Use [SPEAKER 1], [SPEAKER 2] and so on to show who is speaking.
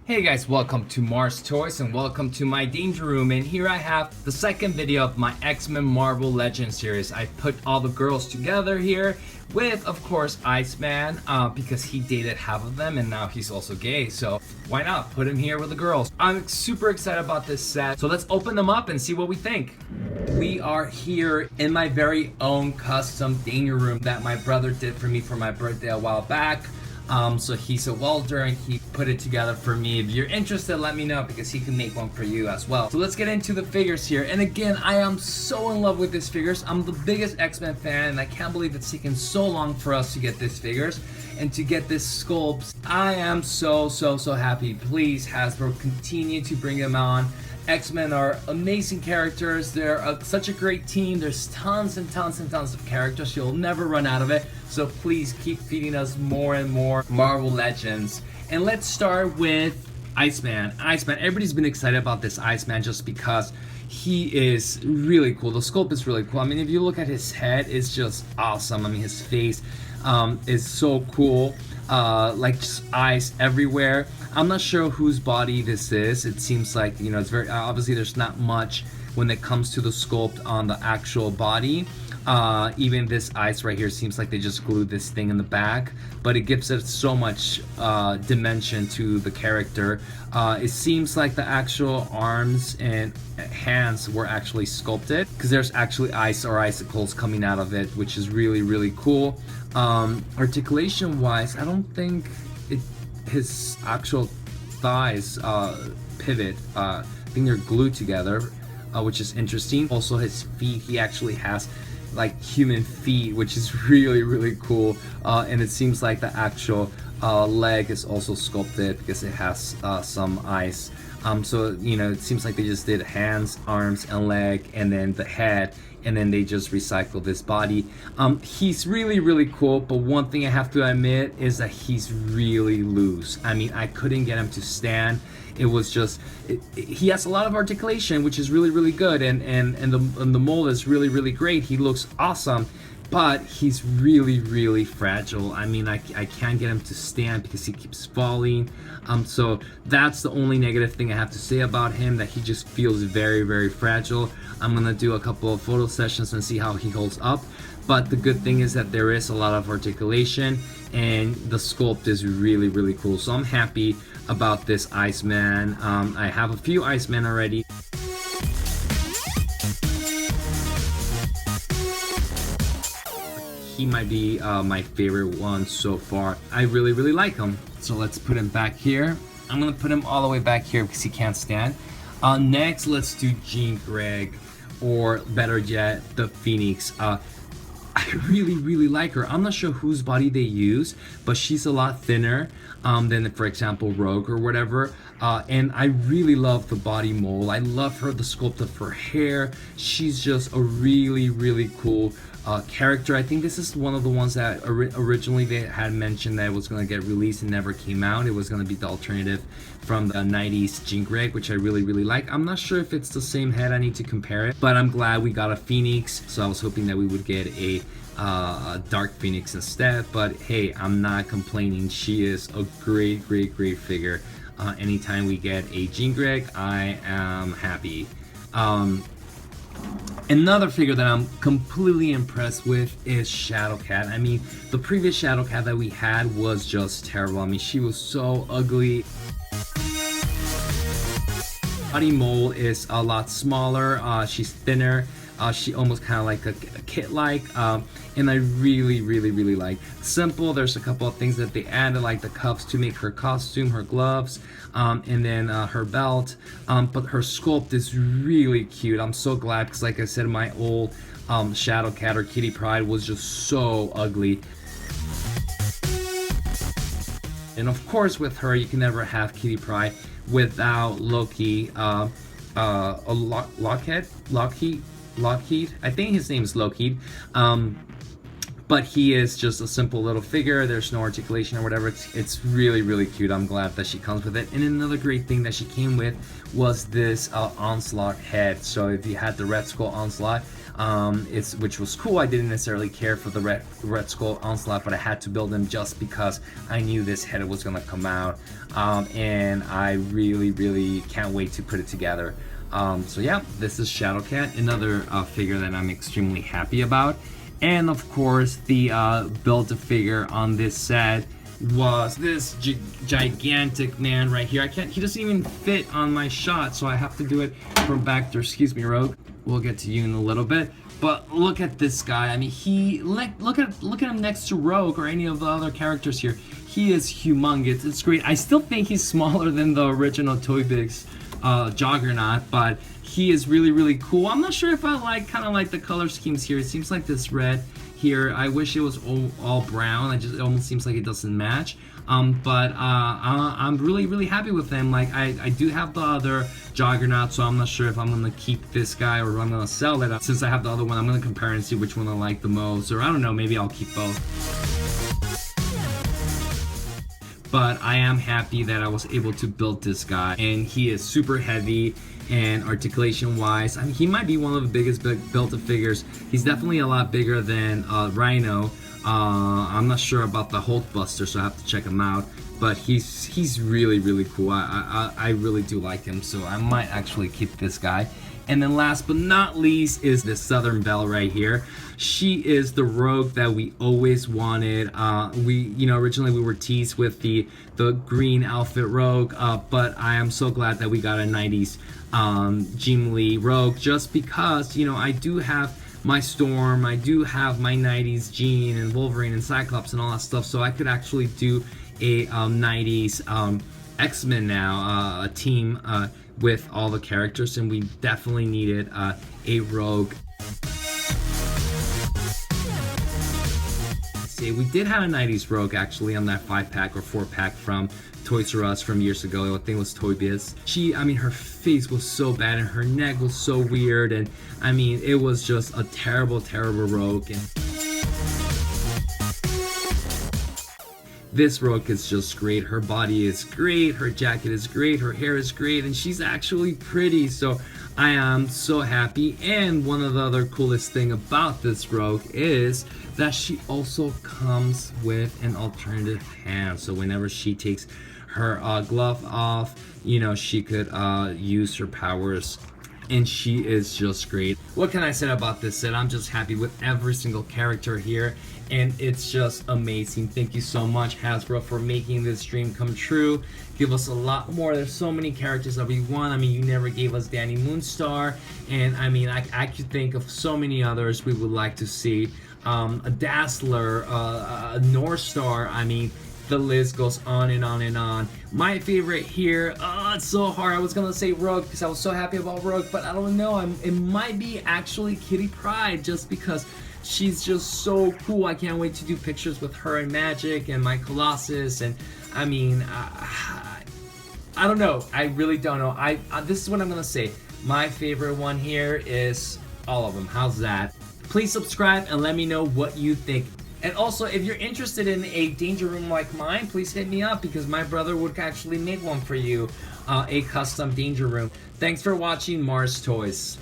[SPEAKER 1] Hey guys, welcome to Mars Toys and welcome to my Danger Room, and here I have the second video of my X-Men Marvel Legends series. I put all the girls together here with, of course, Iceman, because he dated half of them and now he's also gay, so why not put him here with the girls. I'm super excited about this set, so let's open them up and see what we think. We are here in my very own custom Danger Room that my brother did for me for my birthday a while back. So he's a welder and he put it together for me. If you're interested, let me know because he can make one for you as well. So let's get into the figures here. And again, I am so in love with these figures. I'm the biggest X-Men fan and I can't believe it's taken so long for us to get these figures and to get this sculpts. I am so happy. Please, Hasbro, continue to bring them on. X-Men are amazing characters. They're such a great team. There's tons and tons of characters. You'll never run out of it. So please keep feeding us more and more Marvel Legends. And let's start with Iceman. Everybody's been excited about this Iceman just because he is really cool. The sculpt is really cool. I mean, if you look at his head, it's just awesome. I mean, his face is so cool. Like just eyes everywhere. I'm not sure whose body this is. It seems like, you know, it's very obviously there's not much when it comes to the sculpt on the actual body. Even this ice right here seems like they just glued this thing in the back, but it gives it so much dimension to the character. It seems like the actual arms and hands were actually sculpted because there's actually ice or icicles coming out of it, which is really cool. Articulation wise, I don't think his actual thighs pivot. I think they're glued together, which is interesting. Also his feet, he actually has like human feet, which is really cool. And it seems like the actual leg is also sculpted because it has some ice. So you know, it seems like they just did hands, arms, and leg, and then the head, and then they just recycled this body. He's really cool, but one thing I have to admit is that he's really loose. I mean, I couldn't get him to stand. It was just, he has a lot of articulation, which is really good, and the mold is really great. He looks awesome, but he's really fragile. I mean, I can't get him to stand because he keeps falling. So that's the only negative thing I have to say about him, that he just feels very fragile. I'm gonna do a couple of photo sessions and see how he holds up. But the good thing is that there is a lot of articulation and the sculpt is really cool. So I'm happy about this Iceman. I have a few Icemen already. He might be my favorite one so far. I really like him. So let's put him back here. I'm gonna put him all the way back here because he can't stand. Next, let's do Jean Grey, or better yet, the Phoenix. I really like her. I'm not sure whose body they use, but she's a lot thinner than, for example, Rogue or whatever. And I really love the body mold. I love her, the sculpt of her hair. She's just a really cool character. I think this is one of the ones that originally they had mentioned that it was going to get released and never came out. It was going to be the alternative from the 90s Jean Grey, which I really like. I'm not sure if it's the same head. I need to compare it, but I'm glad we got a Phoenix. So I was hoping that we would get a Dark Phoenix instead, but hey, I'm not complaining. She is a great figure. Anytime we get a Jean Grey, I am happy. Another figure that I'm completely impressed with is Shadowcat. I mean, the previous Shadowcat that we had was just terrible. I mean, she was so ugly. Body mold is a lot smaller. She's thinner. She almost kind of like a kit-like, and I really like. Simple. There's a couple of things that they added, like the cuffs to make her costume, her gloves, and then her belt. But her sculpt is really cute. I'm so glad because, like I said, my old Shadowcat or Kitty Pryde was just so ugly. And of course, with her, you can never have Kitty Pryde without Loki. Lockheed, I think his name is Lockheed, but he is just a simple little figure. There's no articulation or whatever. It's really cute. I'm glad that she comes with it. And another great thing that she came with was this Onslaught head. So if you had the Red Skull Onslaught, which was cool. I didn't necessarily care for the Red Skull Onslaught, but I had to build him just because I knew this head was gonna come out, and I really can't wait to put it together. So yeah, this is Shadowcat, another figure that I'm extremely happy about. And of course, the build-a-figure on this set was this gigantic man right here. He doesn't even fit on my shot, so I have to do it from back there. Excuse me, Rogue. We'll get to you in a little bit. But look at this guy. I mean, look at him next to Rogue or any of the other characters here. He is humongous. It's great. I still think he's smaller than the original Toy Biz Juggernaut, but he is really cool. I'm not sure if I kind of like the color schemes here. It seems like this red here, I wish it was all brown. It almost seems like it doesn't match. But I'm really happy with him. Like I do have the other Juggernaut, so I'm not sure if I'm gonna keep this guy or if I'm gonna sell it. Since I have the other one, I'm gonna compare and see which one I like the most, or I don't know, maybe I'll keep both. But I am happy that I was able to build this guy, and he is super heavy, and articulation wise, I mean, he might be one of the biggest build-a-figures. He's definitely a lot bigger than Rhino. I'm not sure about the Hulkbuster, so I have to check him out, but he's really cool. I really do like him, so I might actually keep this guy. And then last but not least is the Southern Belle right here. She is the rogue that we always wanted. Originally we were teased with the green outfit rogue, but I am so glad that we got a 90s Jim Lee rogue, just because, I do have my Storm, I do have my 90s Jean and Wolverine and Cyclops and all that stuff, so I could actually do a 90s X-Men now, a team with all the characters, and we definitely needed a rogue. See, we did have a 90s rogue actually on that 5-pack or 4-pack from Toys R Us from years ago. I think it was Toy Biz. Her face was so bad and her neck was so weird, and it was just a terrible rogue. And this rogue is just great. Her body is great, her jacket is great, her hair is great, and she's actually pretty, so I am so happy. And one of the other coolest thing about this rogue is that she also comes with an alternative hand, so whenever she takes her glove off, she could use her powers, and she is just great. What can I say about this set? I'm just happy with every single character here, and it's just amazing. Thank you so much, Hasbro, for making this dream come true. Give us a lot more. There's so many characters that we want. You never gave us Danny Moonstar, and I could think of so many others we would like to see. A Dazzler, a North Star. The list goes on and on and on. My favorite here, it's so hard. I was gonna say Rogue because I was so happy about Rogue, but I don't know. It might be actually Kitty Pryde, just because she's just so cool. I can't wait to do pictures with her and Magic and my Colossus. And I don't know. I really don't know. This is what I'm gonna say. My favorite one here is all of them. How's that? Please subscribe and let me know what you think. And also, if you're interested in a danger room like mine, please hit me up, because my brother would actually make one for you, a custom danger room. Thanks for watching Mars Toys.